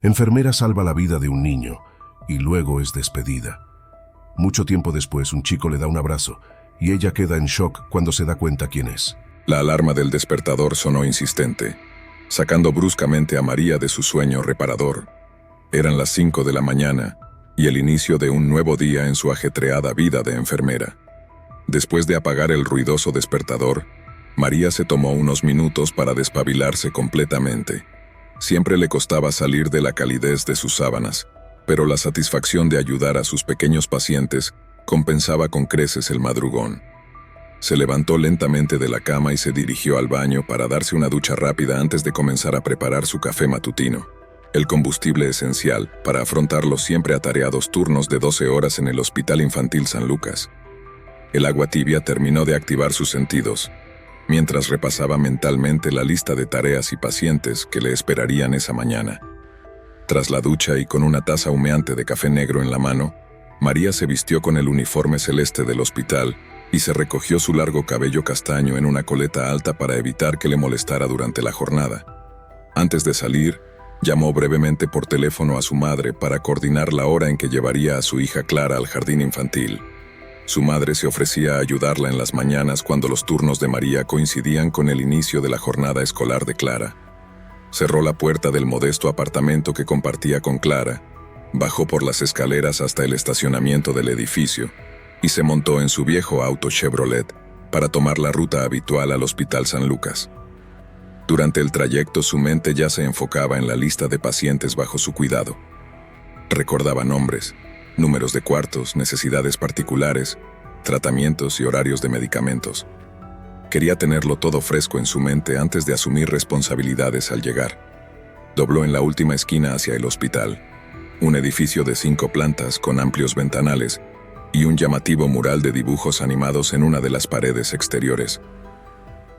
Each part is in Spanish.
Enfermera salva la vida de un niño y luego es despedida. Mucho tiempo después, un chico le da un abrazo y ella queda en shock cuando se da cuenta quién es. La alarma del despertador sonó insistente, sacando bruscamente a María de su sueño reparador. Eran las 5 de la mañana y el inicio de un nuevo día en su ajetreada vida de enfermera. Después de apagar el ruidoso despertador, María se tomó unos minutos para despabilarse completamente. Siempre le costaba salir de la calidez de sus sábanas, pero la satisfacción de ayudar a sus pequeños pacientes compensaba con creces el madrugón. Se levantó lentamente de la cama y se dirigió al baño para darse una ducha rápida antes de comenzar a preparar su café matutino, el combustible esencial para afrontar los siempre atareados turnos de 12 horas en el Hospital Infantil San Lucas. El agua tibia terminó de activar sus sentidos, mientras repasaba mentalmente la lista de tareas y pacientes que le esperarían esa mañana. Tras la ducha y con una taza humeante de café negro en la mano, María se vistió con el uniforme celeste del hospital y se recogió su largo cabello castaño en una coleta alta para evitar que le molestara durante la jornada. Antes de salir, llamó brevemente por teléfono a su madre para coordinar la hora en que llevaría a su hija Clara al jardín infantil. Su madre se ofrecía a ayudarla en las mañanas cuando los turnos de María coincidían con el inicio de la jornada escolar de Clara. Cerró la puerta del modesto apartamento que compartía con Clara, bajó por las escaleras hasta el estacionamiento del edificio y se montó en su viejo auto Chevrolet para tomar la ruta habitual al Hospital San Lucas. Durante el trayecto su mente ya se enfocaba en la lista de pacientes bajo su cuidado. Recordaba nombres, números de cuartos, necesidades particulares, tratamientos y horarios de medicamentos. Quería tenerlo todo fresco en su mente antes de asumir responsabilidades al llegar. Dobló en la última esquina hacia el hospital, un edificio de 5 plantas con amplios ventanales y un llamativo mural de dibujos animados en una de las paredes exteriores.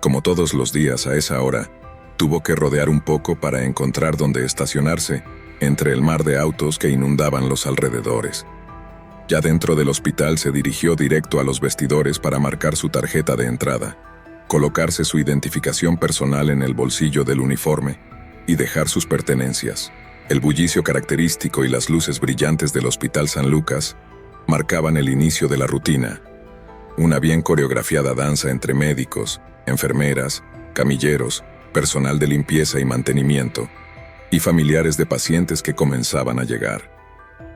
Como todos los días a esa hora, tuvo que rodear un poco para encontrar dónde estacionarse entre el mar de autos que inundaban los alrededores. Ya dentro del hospital se dirigió directo a los vestidores para marcar su tarjeta de entrada, colocarse su identificación personal en el bolsillo del uniforme y dejar sus pertenencias. El bullicio característico y las luces brillantes del Hospital San Lucas marcaban el inicio de la rutina. Una bien coreografiada danza entre médicos, enfermeras, camilleros, personal de limpieza y mantenimiento, y familiares de pacientes que comenzaban a llegar.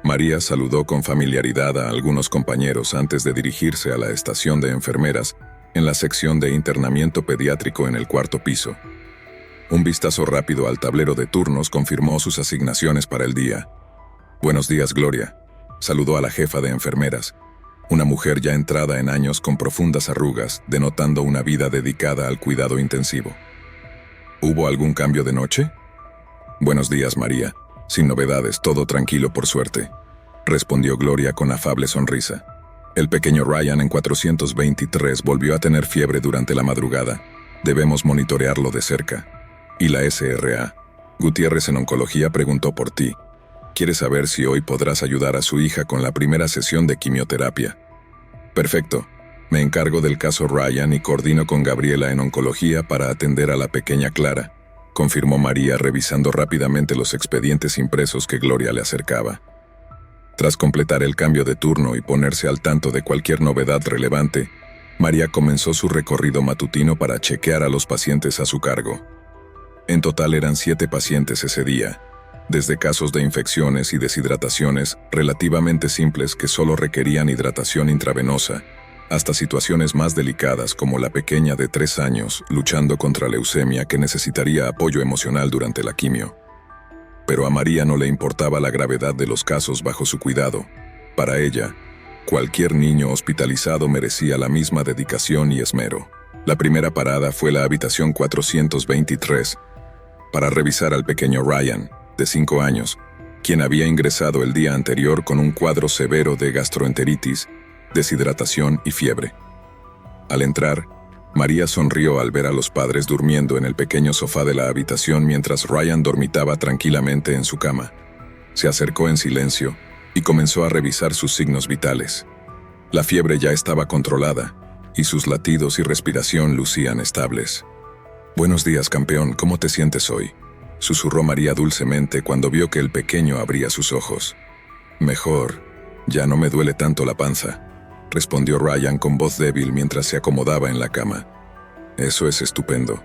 María saludó con familiaridad a algunos compañeros antes de dirigirse a la estación de enfermeras en la sección de internamiento pediátrico en el 4º piso. Un vistazo rápido al tablero de turnos confirmó sus asignaciones para el día. «Buenos días, Gloria», saludó a la jefa de enfermeras, una mujer ya entrada en años con profundas arrugas, denotando una vida dedicada al cuidado intensivo. «¿Hubo algún cambio de noche?» «Buenos días, María. Sin novedades, todo tranquilo por suerte», respondió Gloria con afable sonrisa. «El pequeño Ryan en 423 volvió a tener fiebre durante la madrugada. Debemos monitorearlo de cerca. Y la SRA. Gutiérrez en oncología preguntó por ti. Quiere saber si hoy podrás ayudar a su hija con la primera sesión de quimioterapia». «Perfecto. Me encargo del caso Ryan y coordino con Gabriela en oncología para atender a la pequeña Clara», confirmó María revisando rápidamente los expedientes impresos que Gloria le acercaba. Tras completar el cambio de turno y ponerse al tanto de cualquier novedad relevante, María comenzó su recorrido matutino para chequear a los pacientes a su cargo. En total eran 7 pacientes ese día, desde casos de infecciones y deshidrataciones relativamente simples que solo requerían hidratación intravenosa, hasta situaciones más delicadas como la pequeña de 3 años luchando contra leucemia que necesitaría apoyo emocional durante la quimio. Pero a María no le importaba la gravedad de los casos bajo su cuidado. Para ella, cualquier niño hospitalizado merecía la misma dedicación y esmero. La primera parada fue la habitación 423, para revisar al pequeño Ryan, de 5 años, quien había ingresado el día anterior con un cuadro severo de gastroenteritis, deshidratación y fiebre. Al entrar, María sonrió al ver a los padres durmiendo en el pequeño sofá de la habitación mientras Ryan dormitaba tranquilamente en su cama. Se acercó en silencio y comenzó a revisar sus signos vitales. La fiebre ya estaba controlada y sus latidos y respiración lucían estables. «Buenos días, campeón, ¿cómo te sientes hoy?», susurró María dulcemente cuando vio que el pequeño abría sus ojos. Mejor, ya no me duele tanto la panza, respondió Ryan con voz débil mientras se acomodaba en la cama. Eso es estupendo.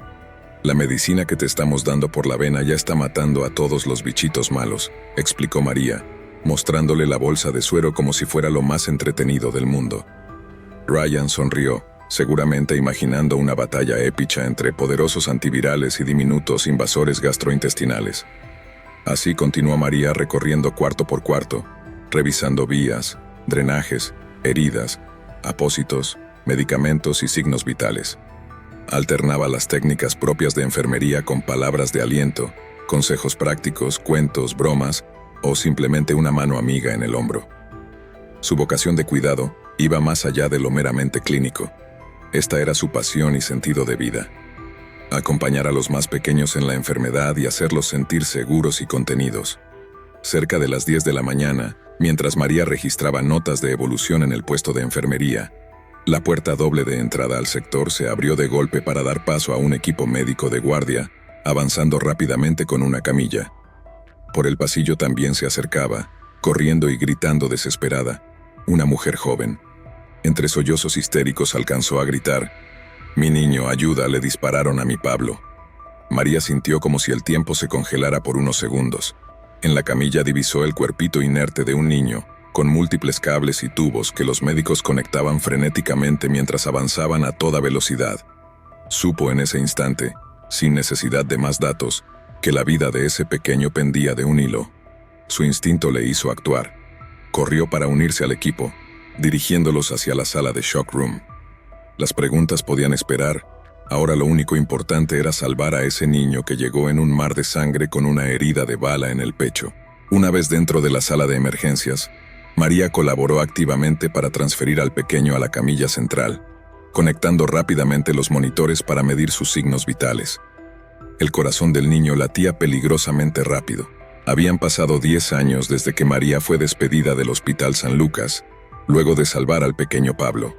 La medicina que te estamos dando por la vena ya está matando a todos los bichitos malos, explicó María, mostrándole la bolsa de suero como si fuera lo más entretenido del mundo. Ryan sonrió, seguramente imaginando una batalla épica entre poderosos antivirales y diminutos invasores gastrointestinales. Así continuó María recorriendo cuarto por cuarto, revisando vías, drenajes, heridas, apósitos, medicamentos y signos vitales. Alternaba las técnicas propias de enfermería con palabras de aliento, consejos prácticos, cuentos, bromas o simplemente una mano amiga en el hombro. Su vocación de cuidado iba más allá de lo meramente clínico. Esta era su pasión y sentido de vida. Acompañar a los más pequeños en la enfermedad y hacerlos sentir seguros y contenidos. Cerca de las 10 de la mañana, mientras María registraba notas de evolución en el puesto de enfermería, la puerta doble de entrada al sector se abrió de golpe para dar paso a un equipo médico de guardia, avanzando rápidamente con una camilla. Por el pasillo también se acercaba, corriendo y gritando desesperada, una mujer joven. Entre sollozos histéricos alcanzó a gritar: «Mi niño, ayuda, le dispararon a mi Pablo». María sintió como si el tiempo se congelara por unos segundos. En la camilla divisó el cuerpito inerte de un niño, con múltiples cables y tubos que los médicos conectaban frenéticamente mientras avanzaban a toda velocidad. Supo en ese instante, sin necesidad de más datos, que la vida de ese pequeño pendía de un hilo. Su instinto le hizo actuar. Corrió para unirse al equipo, dirigiéndolos hacia la sala de shock room. Las preguntas podían esperar. Ahora lo único importante era salvar a ese niño que llegó en un mar de sangre con una herida de bala en el pecho. Una vez dentro de la sala de emergencias, María colaboró activamente para transferir al pequeño a la camilla central, conectando rápidamente los monitores para medir sus signos vitales. El corazón del niño latía peligrosamente rápido. Habían pasado 10 años desde que María fue despedida del Hospital San Lucas, luego de salvar al pequeño Pablo.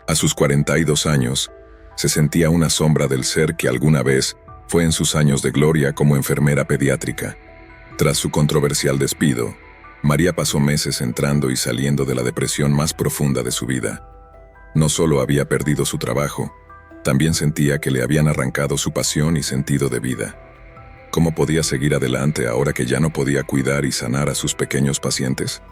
A sus 42 años, se sentía una sombra del ser que alguna vez fue en sus años de gloria como enfermera pediátrica. Tras su controversial despido, María pasó meses entrando y saliendo de la depresión más profunda de su vida. No solo había perdido su trabajo, también sentía que le habían arrancado su pasión y sentido de vida. ¿Cómo podía seguir adelante ahora que ya no podía cuidar y sanar a sus pequeños pacientes?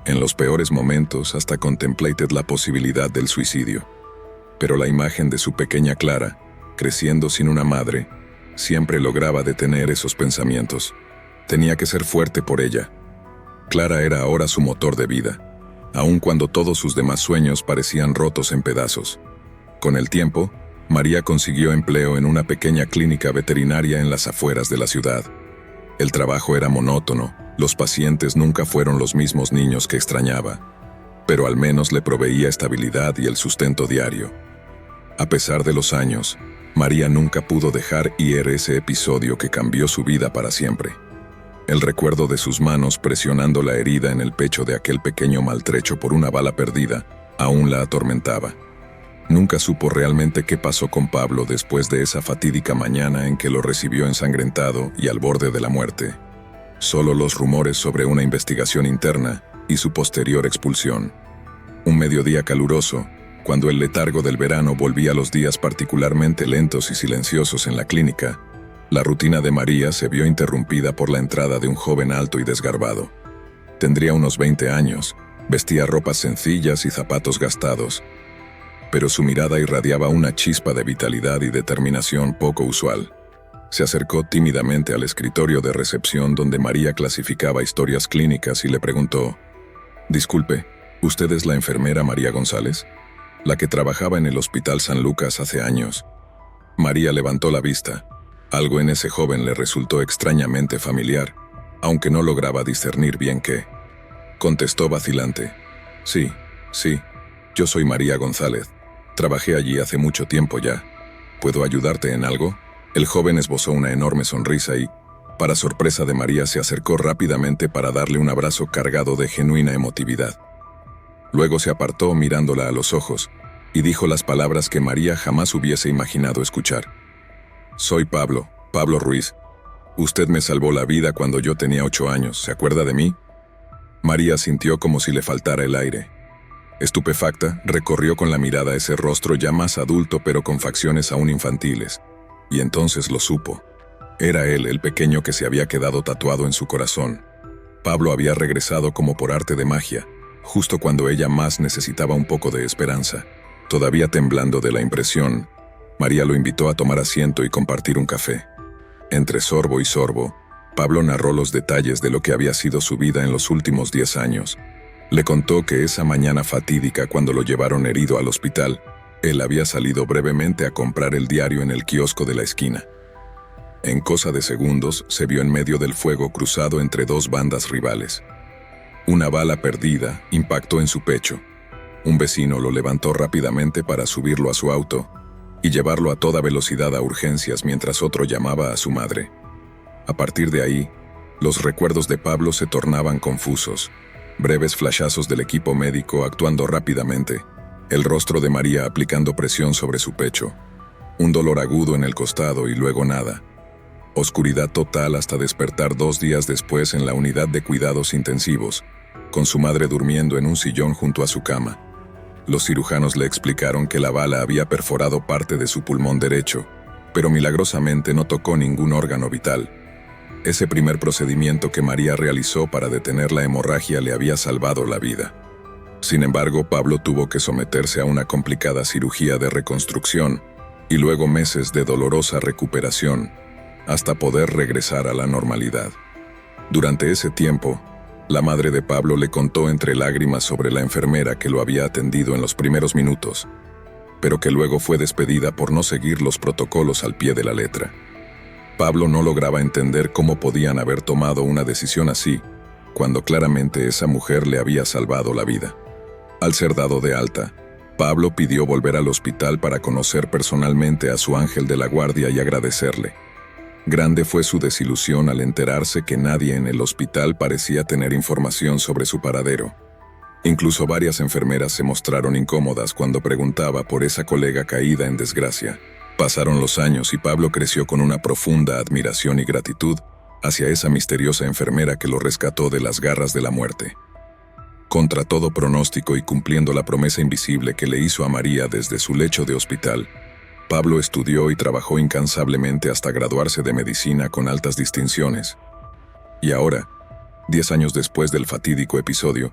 En los peores momentos hasta contemplated la posibilidad del suicidio. Pero la imagen de su pequeña Clara, creciendo sin una madre, siempre lograba detener esos pensamientos. Tenía que ser fuerte por ella. Clara era ahora su motor de vida, aun cuando todos sus demás sueños parecían rotos en pedazos. Con el tiempo, María consiguió empleo en una pequeña clínica veterinaria en las afueras de la ciudad. El trabajo era monótono, los pacientes nunca fueron los mismos niños que extrañaba, pero al menos le proveía estabilidad y el sustento diario. A pesar de los años, María nunca pudo dejar ir ese episodio que cambió su vida para siempre. El recuerdo de sus manos presionando la herida en el pecho de aquel pequeño maltrecho por una bala perdida aún la atormentaba. Nunca supo realmente qué pasó con Pablo después de esa fatídica mañana en que lo recibió ensangrentado y al borde de la muerte. Solo los rumores sobre una investigación interna y su posterior expulsión. Un mediodía caluroso, cuando el letargo del verano volvía a los días particularmente lentos y silenciosos en la clínica, la rutina de María se vio interrumpida por la entrada de un joven alto y desgarbado. Tendría unos 20 años, vestía ropas sencillas y zapatos gastados, pero su mirada irradiaba una chispa de vitalidad y determinación poco usual. Se acercó tímidamente al escritorio de recepción donde María clasificaba historias clínicas y le preguntó: «Disculpe, ¿usted es la enfermera María González? La que trabajaba en el Hospital San Lucas hace años». María levantó la vista. Algo en ese joven le resultó extrañamente familiar, aunque no lograba discernir bien qué. Contestó vacilante: «Sí, yo soy María González. Trabajé allí hace mucho tiempo ya. ¿Puedo ayudarte en algo?». El joven esbozó una enorme sonrisa y, para sorpresa de María, se acercó rápidamente para darle un abrazo cargado de genuina emotividad. Luego se apartó mirándola a los ojos y dijo las palabras que María jamás hubiese imaginado escuchar: «Soy Pablo Ruiz. Usted me salvó la vida cuando yo tenía 8 años, ¿se acuerda de mí? María sintió como si le faltara el aire. Estupefacta, recorrió con la mirada ese rostro ya más adulto pero con facciones aún infantiles. Y entonces lo supo. Era él, el pequeño que se había quedado tatuado en su corazón. Pablo había regresado como por arte de magia, justo cuando ella más necesitaba un poco de esperanza. Todavía temblando de la impresión, María lo invitó a tomar asiento y compartir un café. Entre sorbo y sorbo, Pablo narró los detalles de lo que había sido su vida en los últimos 10 años. Le contó que esa mañana fatídica cuando lo llevaron herido al hospital, él había salido brevemente a comprar el diario en el kiosco de la esquina. En cosa de segundos se vio en medio del fuego cruzado entre 2 bandas rivales. Una bala perdida impactó en su pecho. Un vecino lo levantó rápidamente para subirlo a su auto y llevarlo a toda velocidad a urgencias mientras otro llamaba a su madre. A partir de ahí, los recuerdos de Pablo se tornaban confusos. Breves flashazos del equipo médico actuando rápidamente, el rostro de María aplicando presión sobre su pecho, un dolor agudo en el costado y luego nada. Oscuridad total hasta despertar 2 días después en la unidad de cuidados intensivos, con su madre durmiendo en un sillón junto a su cama. Los cirujanos le explicaron que la bala había perforado parte de su pulmón derecho, pero milagrosamente no tocó ningún órgano vital. Ese primer procedimiento que María realizó para detener la hemorragia le había salvado la vida. Sin embargo, Pablo tuvo que someterse a una complicada cirugía de reconstrucción y luego meses de dolorosa recuperación, hasta poder regresar a la normalidad. Durante ese tiempo, la madre de Pablo le contó entre lágrimas sobre la enfermera que lo había atendido en los primeros minutos, pero que luego fue despedida por no seguir los protocolos al pie de la letra. Pablo no lograba entender cómo podían haber tomado una decisión así, cuando claramente esa mujer le había salvado la vida. Al ser dado de alta, Pablo pidió volver al hospital para conocer personalmente a su ángel de la guardia y agradecerle. Grande fue su desilusión al enterarse que nadie en el hospital parecía tener información sobre su paradero. Incluso varias enfermeras se mostraron incómodas cuando preguntaba por esa colega caída en desgracia. Pasaron los años y Pablo creció con una profunda admiración y gratitud hacia esa misteriosa enfermera que lo rescató de las garras de la muerte. Contra todo pronóstico y cumpliendo la promesa invisible que le hizo a María desde su lecho de hospital, Pablo estudió y trabajó incansablemente hasta graduarse de medicina con altas distinciones. Y ahora, 10 años después del fatídico episodio,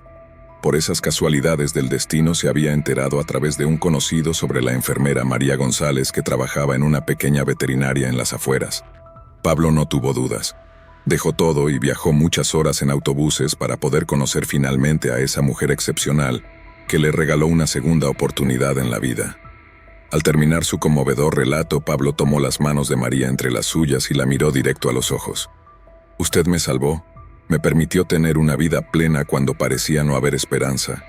por esas casualidades del destino se había enterado a través de un conocido sobre la enfermera María González que trabajaba en una pequeña veterinaria en las afueras. Pablo no tuvo dudas. Dejó todo y viajó muchas horas en autobuses para poder conocer finalmente a esa mujer excepcional que le regaló una segunda oportunidad en la vida. Al terminar su conmovedor relato, Pablo tomó las manos de María entre las suyas y la miró directo a los ojos. «Usted me salvó. Me permitió tener una vida plena cuando parecía no haber esperanza,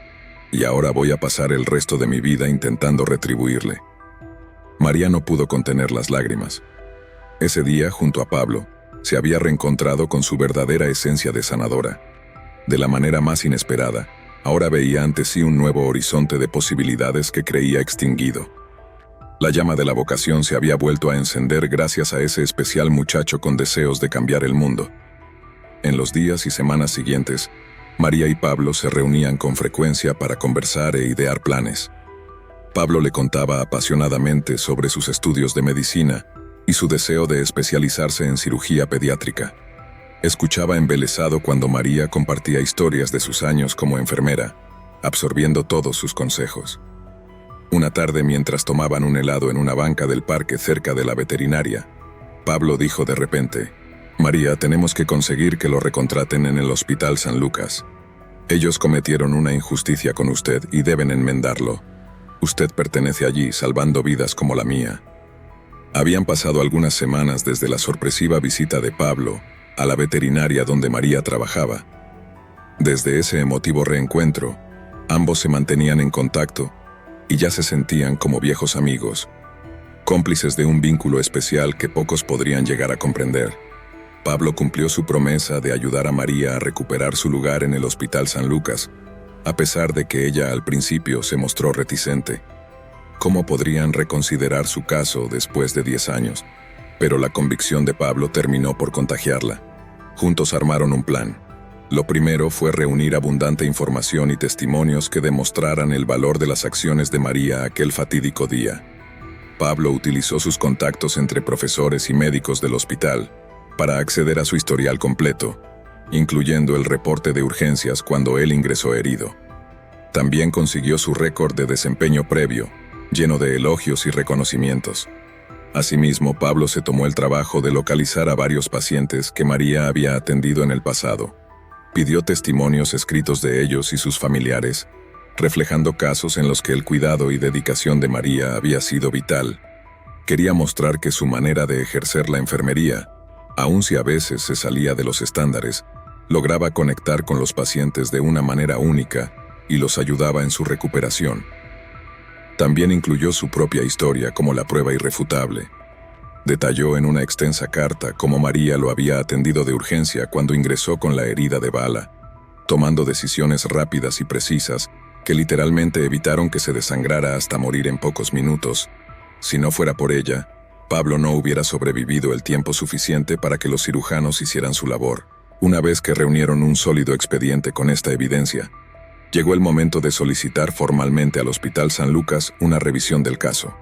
y ahora voy a pasar el resto de mi vida intentando retribuirle». María no pudo contener las lágrimas. Ese día, junto a Pablo, se había reencontrado con su verdadera esencia de sanadora. De la manera más inesperada, ahora veía ante sí un nuevo horizonte de posibilidades que creía extinguido. La llama de la vocación se había vuelto a encender gracias a ese especial muchacho con deseos de cambiar el mundo. En los días y semanas siguientes, María y Pablo se reunían con frecuencia para conversar e idear planes. Pablo le contaba apasionadamente sobre sus estudios de medicina y su deseo de especializarse en cirugía pediátrica. Escuchaba embelesado cuando María compartía historias de sus años como enfermera, absorbiendo todos sus consejos. Una tarde, mientras tomaban un helado en una banca del parque cerca de la veterinaria, Pablo dijo de repente: «María, tenemos que conseguir que lo recontraten en el Hospital San Lucas. Ellos cometieron una injusticia con usted y deben enmendarlo. Usted pertenece allí, salvando vidas como la mía». Habían pasado algunas semanas desde la sorpresiva visita de Pablo a la veterinaria donde María trabajaba. Desde ese emotivo reencuentro, ambos se mantenían en contacto y ya se sentían como viejos amigos, cómplices de un vínculo especial que pocos podrían llegar a comprender. Pablo cumplió su promesa de ayudar a María a recuperar su lugar en el Hospital San Lucas, a pesar de que ella al principio se mostró reticente. ¿Cómo podrían reconsiderar su caso después de 10 años? Pero la convicción de Pablo terminó por contagiarla. Juntos armaron un plan. Lo primero fue reunir abundante información y testimonios que demostraran el valor de las acciones de María aquel fatídico día. Pablo utilizó sus contactos entre profesores y médicos del hospital para acceder a su historial completo, incluyendo el reporte de urgencias cuando él ingresó herido. También consiguió su récord de desempeño previo, lleno de elogios y reconocimientos. Asimismo, Pablo se tomó el trabajo de localizar a varios pacientes que María había atendido en el pasado. Pidió testimonios escritos de ellos y sus familiares, reflejando casos en los que el cuidado y dedicación de María había sido vital. Quería mostrar que su manera de ejercer la enfermería, aun si a veces se salía de los estándares, lograba conectar con los pacientes de una manera única y los ayudaba en su recuperación. También incluyó su propia historia como la prueba irrefutable. Detalló en una extensa carta cómo María lo había atendido de urgencia cuando ingresó con la herida de bala, tomando decisiones rápidas y precisas que literalmente evitaron que se desangrara hasta morir en pocos minutos. Si no fuera por ella, Pablo no hubiera sobrevivido el tiempo suficiente para que los cirujanos hicieran su labor. Una vez que reunieron un sólido expediente con esta evidencia, llegó el momento de solicitar formalmente al Hospital San Lucas una revisión del caso.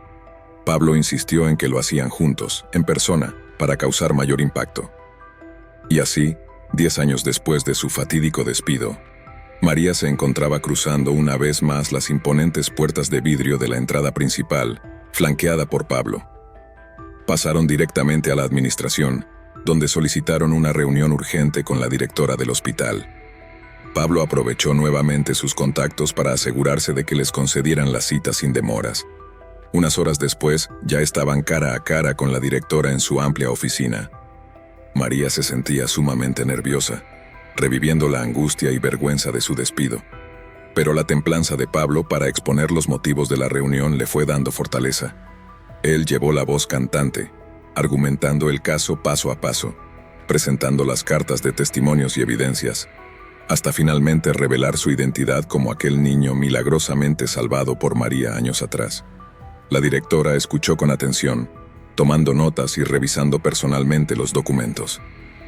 Pablo insistió en que lo hacían juntos, en persona, para causar mayor impacto. Y así, 10 años después de su fatídico despido, María se encontraba cruzando una vez más las imponentes puertas de vidrio de la entrada principal, flanqueada por Pablo. Pasaron directamente a la administración, donde solicitaron una reunión urgente con la directora del hospital. Pablo aprovechó nuevamente sus contactos para asegurarse de que les concedieran la cita sin demoras. Unas horas después, ya estaban cara a cara con la directora en su amplia oficina. María se sentía sumamente nerviosa, reviviendo la angustia y vergüenza de su despido. Pero la templanza de Pablo para exponer los motivos de la reunión le fue dando fortaleza. Él llevó la voz cantante, argumentando el caso paso a paso, presentando las cartas de testimonios y evidencias, hasta finalmente revelar su identidad como aquel niño milagrosamente salvado por María años atrás. La directora escuchó con atención, tomando notas y revisando personalmente los documentos.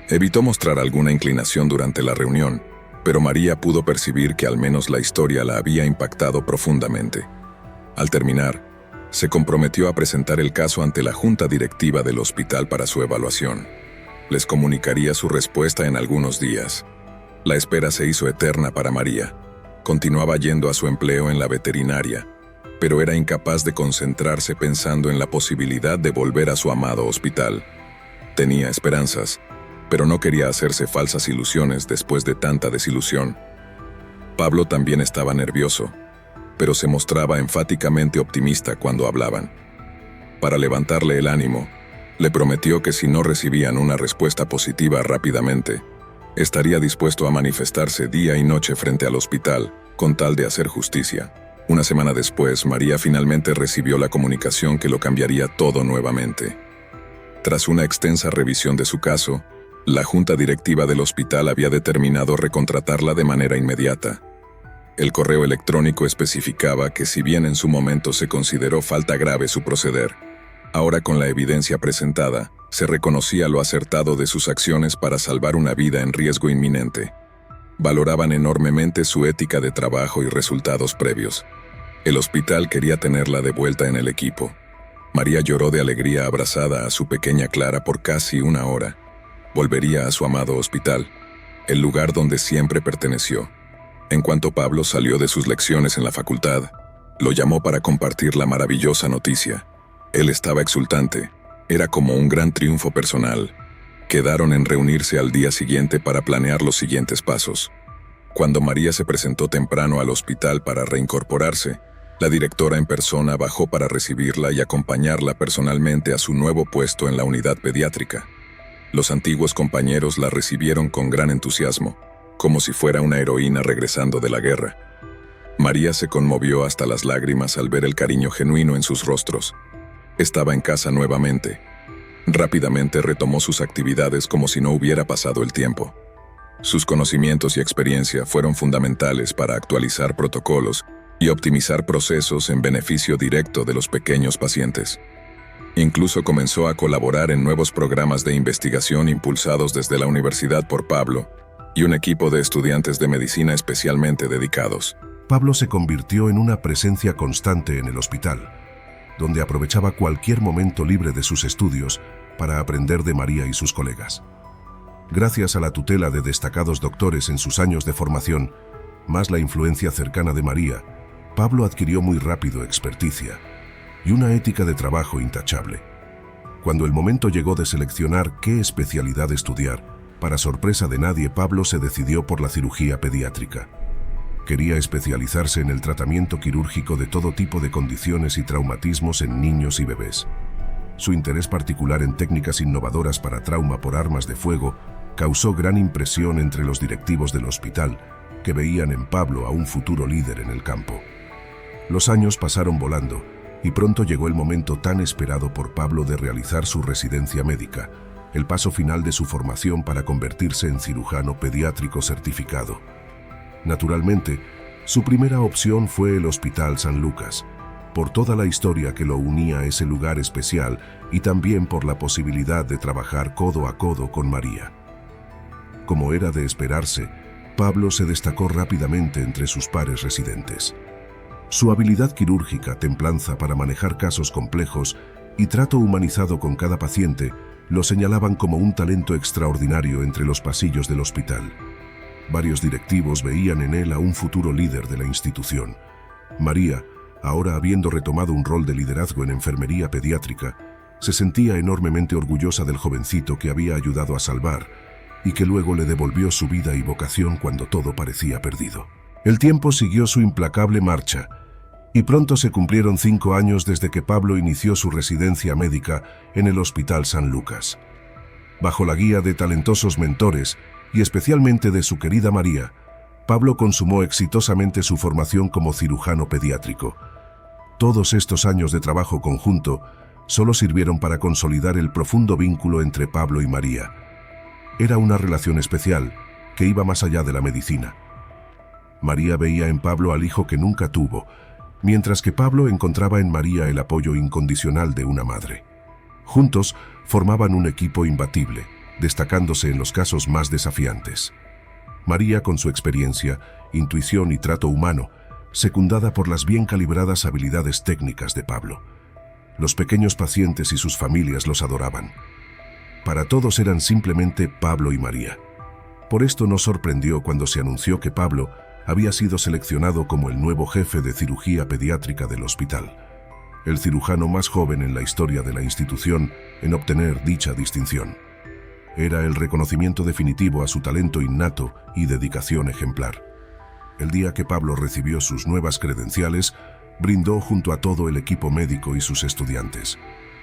Evitó mostrar alguna inclinación durante la reunión, pero María pudo percibir que al menos la historia la había impactado profundamente. Al terminar, se comprometió a presentar el caso ante la junta directiva del hospital para su evaluación. Les comunicaría su respuesta en algunos días. La espera se hizo eterna para María. Continuaba yendo a su empleo en la veterinaria, pero era incapaz de concentrarse pensando en la posibilidad de volver a su amado hospital. Tenía esperanzas, pero no quería hacerse falsas ilusiones después de tanta desilusión. Pablo también estaba nervioso, pero se mostraba enfáticamente optimista cuando hablaban. Para levantarle el ánimo, le prometió que si no recibían una respuesta positiva rápidamente, estaría dispuesto a manifestarse día y noche frente al hospital, con tal de hacer justicia. Una semana después, María finalmente recibió la comunicación que lo cambiaría todo nuevamente. Tras una extensa revisión de su caso, la junta directiva del hospital había determinado recontratarla de manera inmediata. El correo electrónico especificaba que si bien en su momento se consideró falta grave su proceder, ahora con la evidencia presentada, se reconocía lo acertado de sus acciones para salvar una vida en riesgo inminente. Valoraban enormemente su ética de trabajo y resultados previos. El hospital quería tenerla de vuelta en el equipo. María lloró de alegría abrazada a su pequeña Clara por casi una hora. Volvería a su amado hospital, el lugar donde siempre perteneció. En cuanto Pablo salió de sus lecciones en la facultad, lo llamó para compartir la maravillosa noticia. Él estaba exultante. Era como un gran triunfo personal. Quedaron en reunirse al día siguiente para planear los siguientes pasos. Cuando María se presentó temprano al hospital para reincorporarse, la directora en persona bajó para recibirla y acompañarla personalmente a su nuevo puesto en la unidad pediátrica. Los antiguos compañeros la recibieron con gran entusiasmo, como si fuera una heroína regresando de la guerra. María se conmovió hasta las lágrimas al ver el cariño genuino en sus rostros. Estaba en casa nuevamente. Rápidamente retomó sus actividades como si no hubiera pasado el tiempo. Sus conocimientos y experiencia fueron fundamentales para actualizar protocolos y optimizar procesos en beneficio directo de los pequeños pacientes. Incluso comenzó a colaborar en nuevos programas de investigación impulsados desde la universidad por Pablo y un equipo de estudiantes de medicina especialmente dedicados. Pablo se convirtió en una presencia constante en el hospital, donde aprovechaba cualquier momento libre de sus estudios para aprender de María y sus colegas. Gracias a la tutela de destacados doctores en sus años de formación, más la influencia cercana de María, Pablo adquirió muy rápido experticia y una ética de trabajo intachable. Cuando el momento llegó de seleccionar qué especialidad estudiar, para sorpresa de nadie, Pablo se decidió por la cirugía pediátrica. Quería especializarse en el tratamiento quirúrgico de todo tipo de condiciones y traumatismos en niños y bebés. Su interés particular en técnicas innovadoras para trauma por armas de fuego causó gran impresión entre los directivos del hospital, que veían en Pablo a un futuro líder en el campo. Los años pasaron volando, y pronto llegó el momento tan esperado por Pablo de realizar su residencia médica, el paso final de su formación para convertirse en cirujano pediátrico certificado. Naturalmente, su primera opción fue el Hospital San Lucas, por toda la historia que lo unía a ese lugar especial y también por la posibilidad de trabajar codo a codo con María. Como era de esperarse, Pablo se destacó rápidamente entre sus pares residentes. Su habilidad quirúrgica, templanza para manejar casos complejos y trato humanizado con cada paciente lo señalaban como un talento extraordinario entre los pasillos del hospital. Varios directivos veían en él a un futuro líder de la institución. María, ahora habiendo retomado un rol de liderazgo en enfermería pediátrica, se sentía enormemente orgullosa del jovencito que había ayudado a salvar y que luego le devolvió su vida y vocación cuando todo parecía perdido. El tiempo siguió su implacable marcha, y pronto se cumplieron 5 años desde que Pablo inició su residencia médica en el Hospital San Lucas. Bajo la guía de talentosos mentores, y especialmente de su querida María, Pablo consumó exitosamente su formación como cirujano pediátrico. Todos estos años de trabajo conjunto solo sirvieron para consolidar el profundo vínculo entre Pablo y María. Era una relación especial que iba más allá de la medicina. María veía en Pablo al hijo que nunca tuvo, mientras que Pablo encontraba en María el apoyo incondicional de una madre. Juntos formaban un equipo imbatible, destacándose en los casos más desafiantes. María, con su experiencia, intuición y trato humano, secundada por las bien calibradas habilidades técnicas de Pablo. Los pequeños pacientes y sus familias los adoraban. Para todos eran simplemente Pablo y María. Por esto no sorprendió cuando se anunció que Pablo había sido seleccionado como el nuevo jefe de cirugía pediátrica del hospital, el cirujano más joven en la historia de la institución en obtener dicha distinción. Era el reconocimiento definitivo a su talento innato y dedicación ejemplar. El día que Pablo recibió sus nuevas credenciales, brindó junto a todo el equipo médico y sus estudiantes.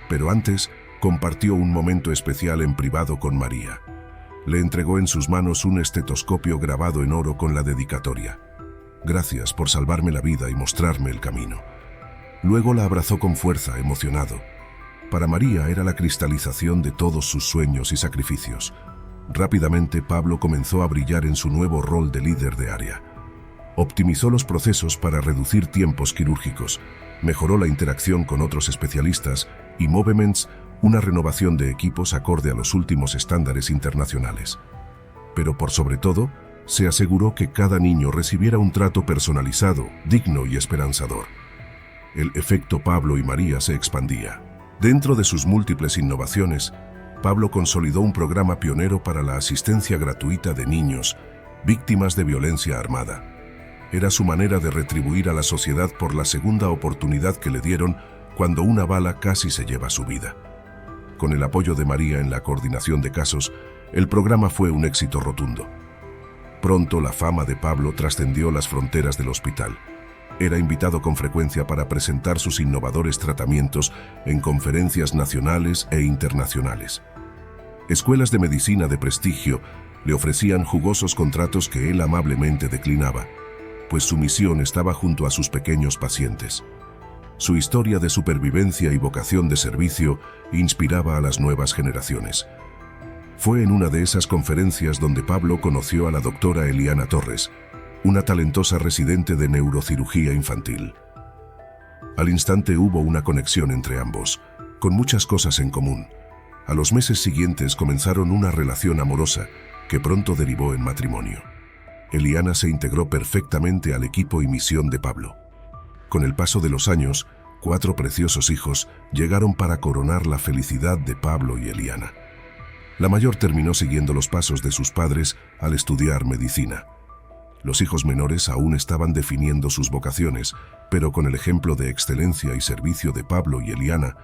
Pero antes, compartió un momento especial en privado con María. Le entregó en sus manos un estetoscopio grabado en oro con la dedicatoria: «Gracias por salvarme la vida y mostrarme el camino». Luego la abrazó con fuerza, emocionado. Para María era la cristalización de todos sus sueños y sacrificios. Rápidamente Pablo comenzó a brillar en su nuevo rol de líder de área. Optimizó los procesos para reducir tiempos quirúrgicos, mejoró la interacción con otros especialistas y Movements, una renovación de equipos acorde a los últimos estándares internacionales. Pero por sobre todo, se aseguró que cada niño recibiera un trato personalizado, digno y esperanzador. El efecto Pablo y María se expandía. Dentro de sus múltiples innovaciones, Pablo consolidó un programa pionero para la asistencia gratuita de niños víctimas de violencia armada. Era su manera de retribuir a la sociedad por la segunda oportunidad que le dieron cuando una bala casi se lleva su vida. Con el apoyo de María en la coordinación de casos, el programa fue un éxito rotundo. Pronto la fama de Pablo trascendió las fronteras del hospital. Era invitado con frecuencia para presentar sus innovadores tratamientos en conferencias nacionales e internacionales. Escuelas de medicina de prestigio le ofrecían jugosos contratos que él amablemente declinaba, pues su misión estaba junto a sus pequeños pacientes. Su historia de supervivencia y vocación de servicio inspiraba a las nuevas generaciones. Fue en una de esas conferencias donde Pablo conoció a la doctora Eliana Torres, una talentosa residente de neurocirugía infantil. Al instante hubo una conexión entre ambos. con muchas cosas en común. A los meses siguientes comenzaron una relación amorosa que pronto derivó en matrimonio. Eliana se integró perfectamente al equipo y misión de Pablo. Con el paso de los años, 4 preciosos hijos llegaron para coronar la felicidad de Pablo y Eliana. La mayor terminó siguiendo los pasos de sus padres al estudiar medicina. Los hijos menores aún estaban definiendo sus vocaciones, pero con el ejemplo de excelencia y servicio de Pablo y Eliana,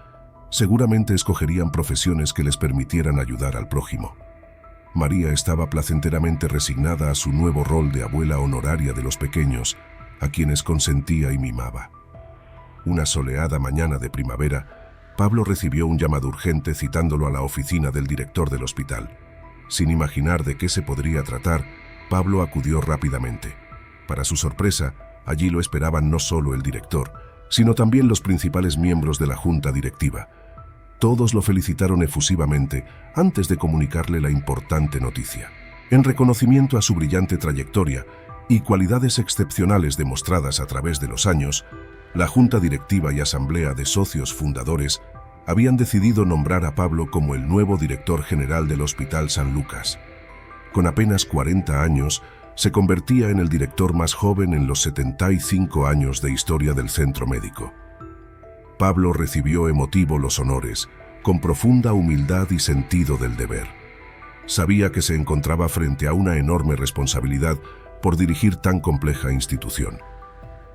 seguramente escogerían profesiones que les permitieran ayudar al prójimo. María estaba placenteramente resignada a su nuevo rol de abuela honoraria de los pequeños, a quienes consentía y mimaba. Una soleada mañana de primavera, Pablo recibió un llamado urgente citándolo a la oficina del director del hospital. Sin imaginar de qué se podría tratar, Pablo acudió rápidamente. Para su sorpresa, allí lo esperaban no solo el director, sino también los principales miembros de la junta directiva. Todos lo felicitaron efusivamente antes de comunicarle la importante noticia. En reconocimiento a su brillante trayectoria y cualidades excepcionales demostradas a través de los años, la junta directiva y asamblea de socios fundadores habían decidido nombrar a Pablo como el nuevo director general del Hospital San Lucas. Con apenas 40 años, se convertía en el director más joven en los 75 años de historia del centro médico. Pablo recibió emotivo los honores, con profunda humildad y sentido del deber. Sabía que se encontraba frente a una enorme responsabilidad por dirigir tan compleja institución.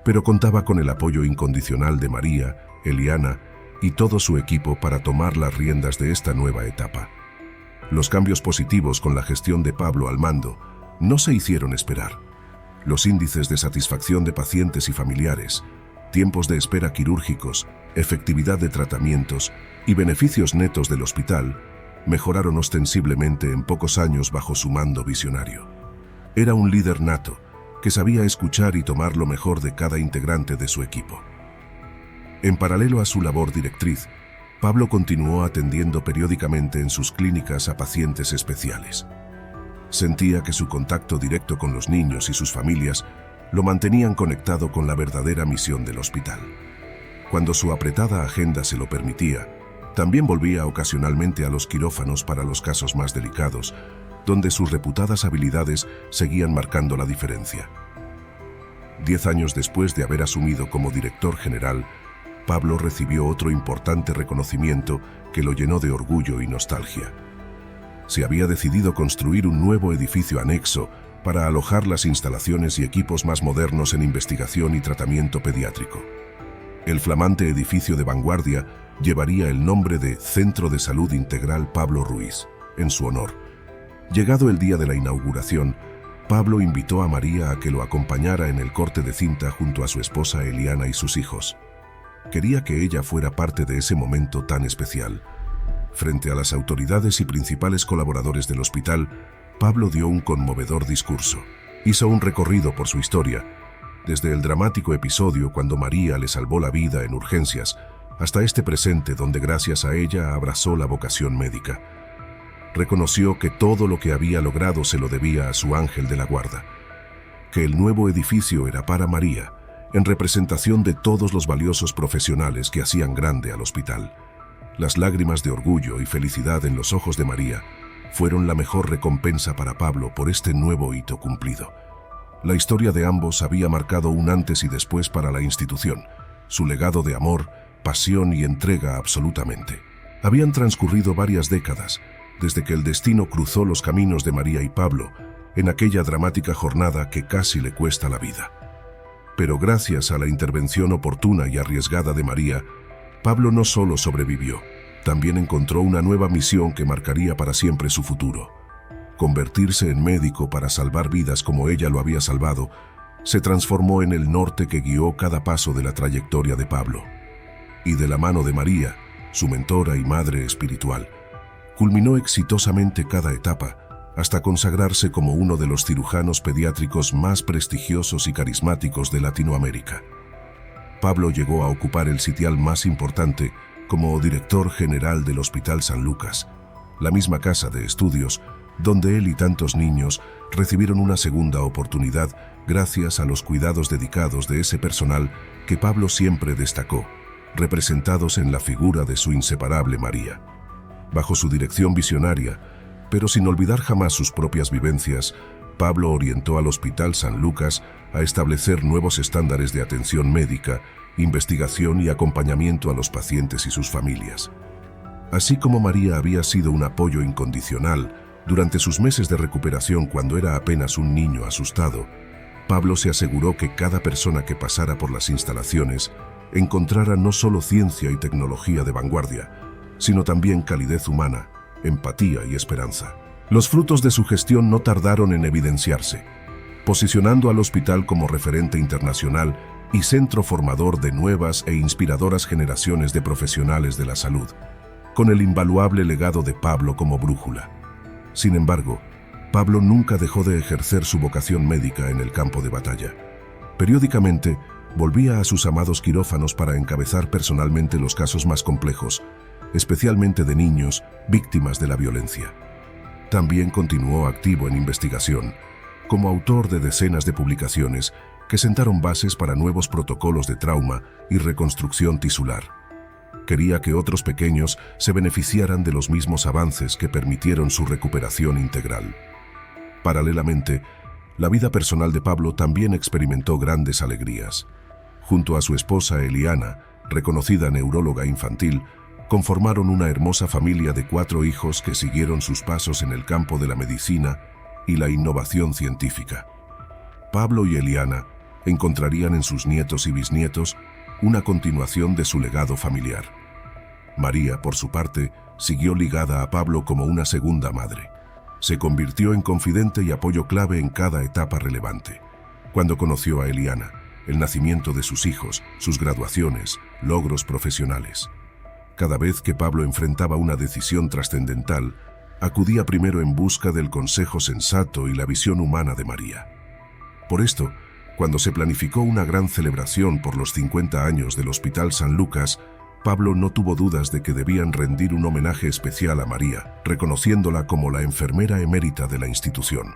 Pero contaba con el apoyo incondicional de María, Eliana y todo su equipo para tomar las riendas de esta nueva etapa. Los cambios positivos con la gestión de Pablo al mando no se hicieron esperar. Los índices de satisfacción de pacientes y familiares, tiempos de espera quirúrgicos, efectividad de tratamientos y beneficios netos del hospital mejoraron ostensiblemente en pocos años bajo su mando visionario. Era un líder nato que sabía escuchar y tomar lo mejor de cada integrante de su equipo. En paralelo a su labor directriz, Pablo continuó atendiendo periódicamente en sus clínicas a pacientes especiales. Sentía que su contacto directo con los niños y sus familias lo mantenían conectado con la verdadera misión del hospital. Cuando su apretada agenda se lo permitía, también volvía ocasionalmente a los quirófanos para los casos más delicados, donde sus reputadas habilidades seguían marcando la diferencia. 10 años después de haber asumido como director general, Pablo recibió otro importante reconocimiento que lo llenó de orgullo y nostalgia. Se había decidido construir un nuevo edificio anexo para alojar las instalaciones y equipos más modernos en investigación y tratamiento pediátrico. El flamante edificio de vanguardia llevaría el nombre de Centro de Salud Integral Pablo Ruiz, en su honor. Llegado el día de la inauguración, Pablo invitó a María a que lo acompañara en el corte de cinta junto a su esposa Eliana y sus hijos. Quería que ella fuera parte de ese momento tan especial. Frente a las autoridades y principales colaboradores del hospital, Pablo dio un conmovedor discurso. Hizo un recorrido por su historia, desde el dramático episodio cuando María le salvó la vida en urgencias, hasta este presente donde gracias a ella abrazó la vocación médica. Reconoció que todo lo que había logrado se lo debía a su ángel de la guarda, que el nuevo edificio era para María, en representación de todos los valiosos profesionales que hacían grande al hospital. Las lágrimas de orgullo y felicidad en los ojos de María fueron la mejor recompensa para Pablo por este nuevo hito cumplido. La historia de ambos había marcado un antes y después para la institución, su legado de amor, pasión y entrega absolutamente. Habían transcurrido varias décadas desde que el destino cruzó los caminos de María y Pablo en aquella dramática jornada que casi le cuesta la vida. Pero gracias a la intervención oportuna y arriesgada de María, Pablo no solo sobrevivió, también encontró una nueva misión que marcaría para siempre su futuro. Convertirse en médico para salvar vidas como ella lo había salvado, se transformó en el norte que guió cada paso de la trayectoria de Pablo. Y de la mano de María, su mentora y madre espiritual, culminó exitosamente cada etapa, hasta consagrarse como uno de los cirujanos pediátricos más prestigiosos y carismáticos de Latinoamérica. Pablo llegó a ocupar el sitial más importante como director general del Hospital San Lucas, la misma casa de estudios donde él y tantos niños recibieron una segunda oportunidad gracias a los cuidados dedicados de ese personal que Pablo siempre destacó, representados en la figura de su inseparable María. Bajo su dirección visionaria, pero sin olvidar jamás sus propias vivencias, Pablo orientó al Hospital San Lucas a establecer nuevos estándares de atención médica, investigación y acompañamiento a los pacientes y sus familias. Así como María había sido un apoyo incondicional durante sus meses de recuperación cuando era apenas un niño asustado, Pablo se aseguró que cada persona que pasara por las instalaciones encontrara no solo ciencia y tecnología de vanguardia, sino también calidez humana, empatía y esperanza. Los frutos de su gestión no tardaron en evidenciarse, posicionando al hospital como referente internacional y centro formador de nuevas e inspiradoras generaciones de profesionales de la salud, con el invaluable legado de Pablo como brújula. Sin embargo, Pablo nunca dejó de ejercer su vocación médica en el campo de batalla. Periódicamente, volvía a sus amados quirófanos para encabezar personalmente los casos más complejos, especialmente de niños víctimas de la violencia. También continuó activo en investigación, como autor de decenas de publicaciones que sentaron bases para nuevos protocolos de trauma y reconstrucción tisular. Quería que otros pequeños se beneficiaran de los mismos avances que permitieron su recuperación integral. Paralelamente, la vida personal de Pablo también experimentó grandes alegrías. Junto a su esposa Eliana, reconocida neuróloga infantil, conformaron una hermosa familia de 4 hijos que siguieron sus pasos en el campo de la medicina y la innovación científica. Pablo y Eliana encontrarían en sus nietos y bisnietos una continuación de su legado familiar. María, por su parte, siguió ligada a Pablo como una segunda madre. Se convirtió en confidente y apoyo clave en cada etapa relevante. Cuando conoció a Eliana, el nacimiento de sus hijos, sus graduaciones, logros profesionales. Cada vez que Pablo enfrentaba una decisión trascendental, acudía primero en busca del consejo sensato y la visión humana de María. Por esto, cuando se planificó una gran celebración por los 50 años del Hospital San Lucas, Pablo no tuvo dudas de que debían rendir un homenaje especial a María, reconociéndola como la enfermera emérita de la institución.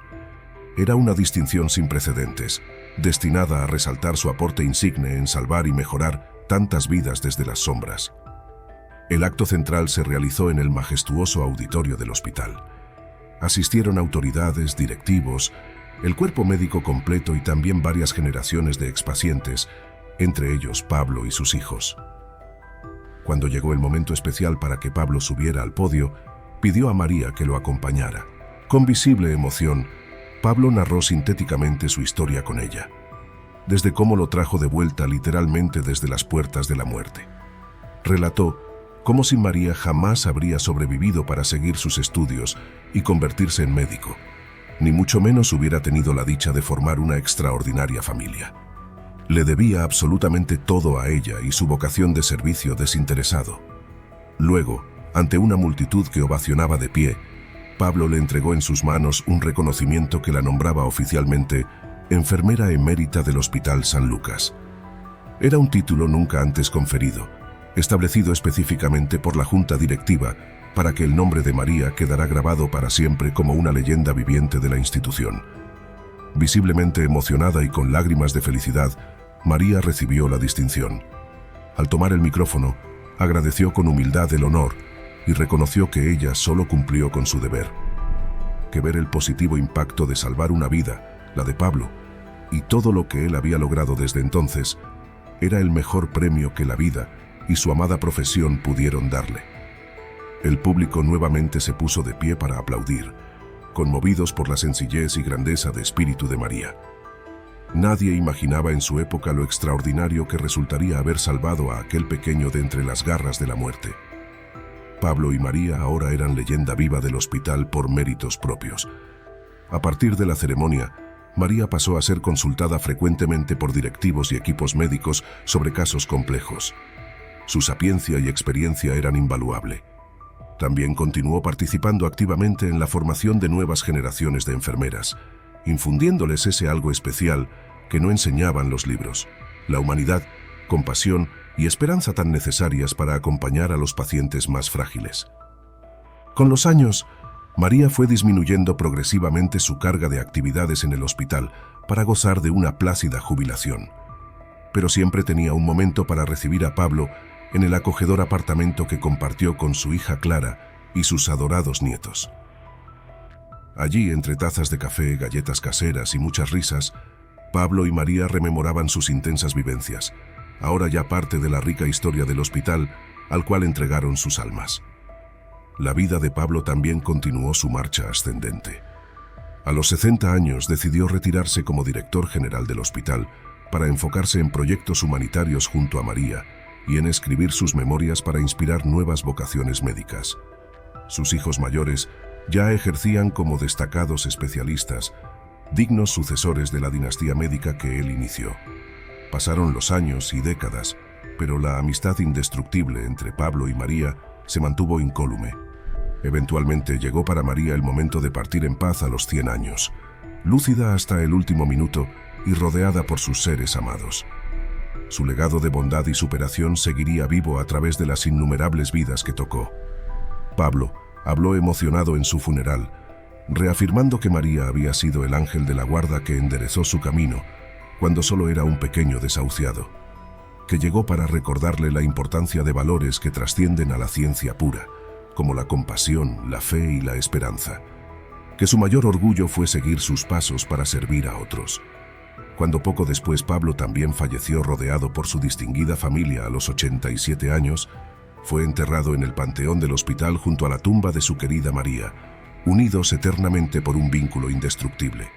Era una distinción sin precedentes, destinada a resaltar su aporte insigne en salvar y mejorar tantas vidas desde las sombras. El acto central se realizó en el majestuoso auditorio del hospital. Asistieron autoridades, directivos, el cuerpo médico completo y también varias generaciones de expacientes, entre ellos Pablo y sus hijos. Cuando llegó el momento especial para que Pablo subiera al podio, pidió a María que lo acompañara. Con visible emoción, Pablo narró sintéticamente su historia con ella, desde cómo lo trajo de vuelta literalmente desde las puertas de la muerte. Relató cómo sin María jamás habría sobrevivido para seguir sus estudios y convertirse en médico, ni mucho menos hubiera tenido la dicha de formar una extraordinaria familia. Le debía absolutamente todo a ella y su vocación de servicio desinteresado. Luego, ante una multitud que ovacionaba de pie, Pablo le entregó en sus manos un reconocimiento que la nombraba oficialmente enfermera emérita del Hospital San Lucas. Era un título nunca antes conferido, establecido específicamente por la Junta Directiva para que el nombre de María quedara grabado para siempre como una leyenda viviente de la institución. Visiblemente emocionada y con lágrimas de felicidad, María recibió la distinción. Al tomar el micrófono, agradeció con humildad el honor y reconoció que ella solo cumplió con su deber. Que ver el positivo impacto de salvar una vida, la de Pablo, y todo lo que él había logrado desde entonces, era el mejor premio que la vida y su amada profesión pudieron darle. El público nuevamente se puso de pie para aplaudir, conmovidos por la sencillez y grandeza de espíritu de María. Nadie imaginaba en su época lo extraordinario que resultaría haber salvado a aquel pequeño de entre las garras de la muerte. Pablo y María ahora eran leyenda viva del hospital por méritos propios. A partir de la ceremonia, María pasó a ser consultada frecuentemente por directivos y equipos médicos sobre casos complejos. Su sapiencia y experiencia eran invaluable. También continuó participando activamente en la formación de nuevas generaciones de enfermeras, infundiéndoles ese algo especial que no enseñaban los libros: la humanidad, compasión y esperanza tan necesarias para acompañar a los pacientes más frágiles. Con los años, María fue disminuyendo progresivamente su carga de actividades en el hospital para gozar de una plácida jubilación. Pero siempre tenía un momento para recibir a Pablo en el acogedor apartamento que compartió con su hija Clara y sus adorados nietos. Allí, entre tazas de café, galletas caseras y muchas risas, Pablo y María rememoraban sus intensas vivencias, ahora ya parte de la rica historia del hospital al cual entregaron sus almas. La vida de Pablo también continuó su marcha ascendente. A los 60 años decidió retirarse como director general del hospital para enfocarse en proyectos humanitarios junto a María y en escribir sus memorias para inspirar nuevas vocaciones médicas. Sus hijos mayores ya ejercían como destacados especialistas, dignos sucesores de la dinastía médica que él inició. Pasaron los años y décadas, pero la amistad indestructible entre Pablo y María se mantuvo incólume. Eventualmente llegó para María el momento de partir en paz a los 100 años, lúcida hasta el último minuto y rodeada por sus seres amados. Su legado de bondad y superación seguiría vivo a través de las innumerables vidas que tocó. Pablo habló emocionado en su funeral, reafirmando que María había sido el ángel de la guarda que enderezó su camino cuando solo era un pequeño desahuciado, que llegó para recordarle la importancia de valores que trascienden a la ciencia pura, como la compasión, la fe y la esperanza, que su mayor orgullo fue seguir sus pasos para servir a otros. Cuando poco después Pablo también falleció rodeado por su distinguida familia a los 87 años, fue enterrado en el panteón del hospital junto a la tumba de su querida María, unidos eternamente por un vínculo indestructible.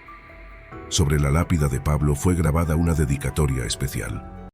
Sobre la lápida de Pablo fue grabada una dedicatoria especial.